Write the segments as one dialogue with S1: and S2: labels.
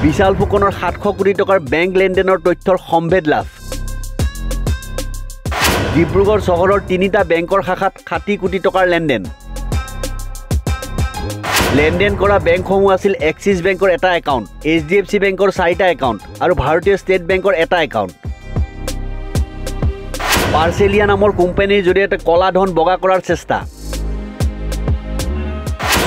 S1: বিশাল ফুকনৰ 700 কোটি টকাৰ বেংক লেনদেনৰ তথ্যৰ সম্ভেদ লাভ ডিব্ৰুগড় চহৰৰ 3টা বেংকৰ শাখাত 60 কোটি টকাৰ লেনদেন লেনদেন কৰা বেংকসমূহ আছিল এক্সিছ বেংকৰ এটা একাউণ্ট HDFC বেংকৰ 4টা একাউণ্ট আৰু ভাৰতীয় ষ্টেট বেংকৰ এটা একাউণ্ট পাৰ্চেলিয়া নামৰ কোম্পানীৰ জৰিয়তে কলা ধন বগা কৰাৰ চেষ্টা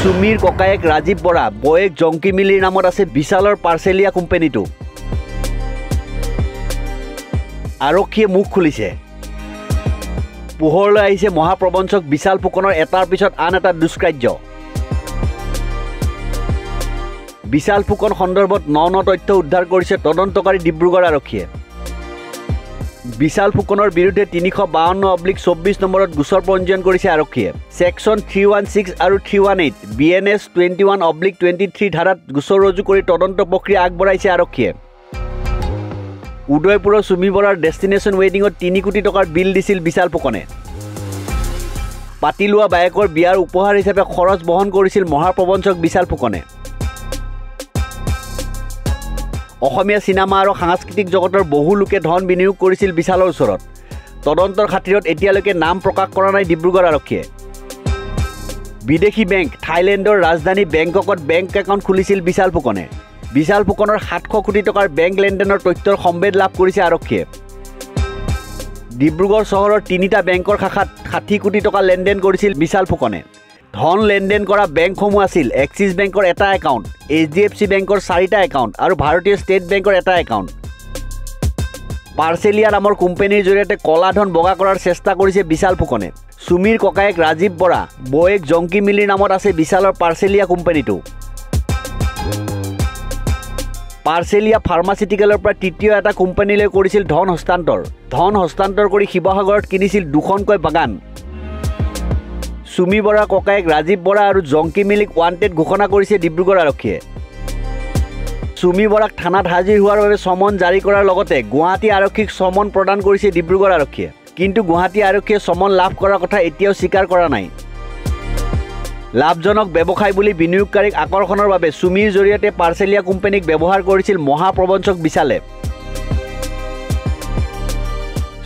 S1: সুমিৰ ককায়েক ৰাজীৱ বৰা বয়েক জংকি মিলিৰ নামত আছে বিশালৰ পাৰ্চেলিয়া কোম্পানীটো আৰক্ষীয়ে মুখ খুলিছে পোহৰলৈ আহিছে মহাপ্ৰবঞ্চক বিশাল ফুকনৰ এটাৰ পিছত আন এটা দুষ্কাৰ্য বিশাল ফুকন সন্দৰ্ভত ন তথ্য উদ্ধাৰ কৰিছে তদন্তকাৰী ডিব্ৰুগড় আৰক্ষীয়ে বিশাল ফুকনৰ বিৰুদ্ধে 352/24 নম্বৰত গোচৰ পঞ্জীয়ন কৰিছে আৰক্ষীয়ে সেকশন 316 আৰু 318 BNS 21/23 ধাৰাত গোচৰ ৰুজু কৰি তদন্ত প্ৰক্ৰিয়া আগবঢ়াইছে আৰক্ষীয়ে উদয়পুৰৰ সুমি বৰাৰ ডেষ্টিনেশ্যন ৱেডিঙত 3 কোটি টকাৰ বিল দিছিল বিশাল ফুকনে পাতি লোৱা বায়েকৰ বিয়াৰ উপহাৰ হিচাপে খৰচ বহন কৰিছিল মহাপ্ৰবঞ্চক বিশাল ফুকনে অসমীয়া সিনেমা আৰু সাংস্কৃতিক জগতৰ বহু লোকে ধন বিনিয়োগ কৰিছিল বিশালৰ ওচৰত তদন্তৰ খাতিৰত এতিয়ালৈকে নাম প্ৰকাশ কৰা নাই ডিব্ৰুগড় আৰক্ষীয়ে বিদেশী বেংক থাইলেণ্ডৰ ৰাজধানী বেংককত বেংক একাউণ্ট খুলিছিল বিশাল ফুকনে বিশাল ফুকনৰ 700 কোটি টকাৰ বেংক লেনদেনৰ তথ্যৰ সম্ভেদ লাভ কৰিছে আৰক্ষীয়ে ডিব্ৰুগড় চহৰৰ 3টা বেংকৰ শাখাত 60 কোটি টকা লেনদেন কৰিছিল বিশাল ফুকনে ধন লেনদেন কৰা বেংকসমূহ আছিল এক্সিছ বেংকৰ এটা একাউণ্ট HDFC বেংকৰ 4টা একাউণ্ট আৰু ভাৰতীয় ষ্টেট বেংকৰ এটা একাউণ্ট পাৰ্চেলিয়া নামৰ কোম্পানীৰ জৰিয়তে কলা ধন বগা কৰাৰ চেষ্টা কৰিছে বিশাল ফুকনে সুমিৰ ককায়েক ৰাজীৱ বৰা বয়েক জংকি মিলিৰ নামত আছে বিশালৰ পাৰ্চেলিয়া কোম্পানীটো পাৰ্চেলিয়া ফাৰ্মাচিউটিকেলৰ পৰা তৃতীয় এটা কোম্পানীলৈ কৰিছিল ধন হস্তান্তৰ কৰি শিৱসাগৰত কিনিছিল 2খনকৈ বাগান সুমি বৰাৰ ককায়েক ৰাজীৱ বৰা আৰু জংকি মিলিক ওৱান্টেড ঘোষণা কৰিছে ডিব্ৰুগড় আৰক্ষীয়ে সুমি বৰাক থানাত হাজিৰ হোৱাৰ বাবে সমন জাৰি কৰাৰ লগতে গুৱাহাটী আৰক্ষীক সমন প্ৰদান কৰিছে ডিব্ৰুগড় আৰক্ষীয়ে কিন্তু গুৱাহাটী আৰক্ষীয়ে সমন লাভ কৰাৰ কথা এতিয়াও স্বীকাৰ কৰা নাই লাভজনক ব্যৱসায় বুলি বিনিয়োগকাৰীক আকৰ্ষণৰ বাবে সুমিৰ জৰিয়তে পাৰ্চেলিয়া কোম্পানীক ব্যৱহাৰ কৰিছিল মহাপ্ৰবঞ্চক বিশালে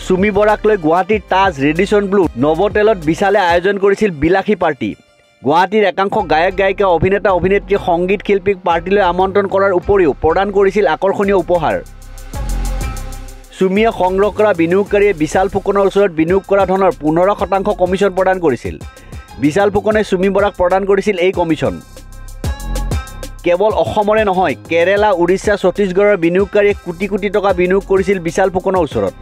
S1: সুমি বৰাক লৈ গুৱাহাটীৰ তাজ ৰেডিছন ব্লু নভোটেলত বিশালে আয়োজন কৰিছিল বিলাসী পাৰ্টি গুৱাহাটীৰ একাংশ গায়ক গায়িকা অভিনেতা অভিনেত্ৰী সংগীত শিল্পীক পাৰ্টিলৈ আমন্ত্ৰণ কৰাৰ উপৰিও প্ৰদান কৰিছিল আকৰ্ষণীয় উপহাৰ সুমিয়ে সংগ্ৰহ কৰা বিনিয়োগকাৰীয়ে বিশাল ফুকনৰ ওচৰত বিনিয়োগ কৰা ধনৰ 15% কমিছন প্ৰদান কৰিছিল বিশাল ফুকনে সুমি বৰাক প্ৰদান কৰিছিল এই কমিছন কেৱল অসমৰে নহয় কেৰেলা উৰিষ্যা ছত্তীশগড়ৰ বিনিয়োগকাৰীয়ে কোটি কোটি টকা বিনিয়োগ কৰিছিল বিশাল ফুকনৰ ওচৰত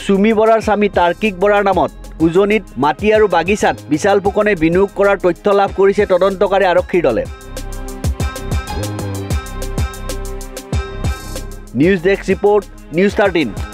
S1: সুমি বৰাৰ স্বামী তাৰ্কিক বৰাৰ নামত উজনিত মাটি আৰু বাগিচাত বিশাল ফুকনে বিনিয়োগ কৰাৰ তথ্য লাভ কৰিছে তদন্তকাৰী আৰক্ষীৰ দলে নিউজ ডেস্ক ৰিপৰ্ট নিউজ 13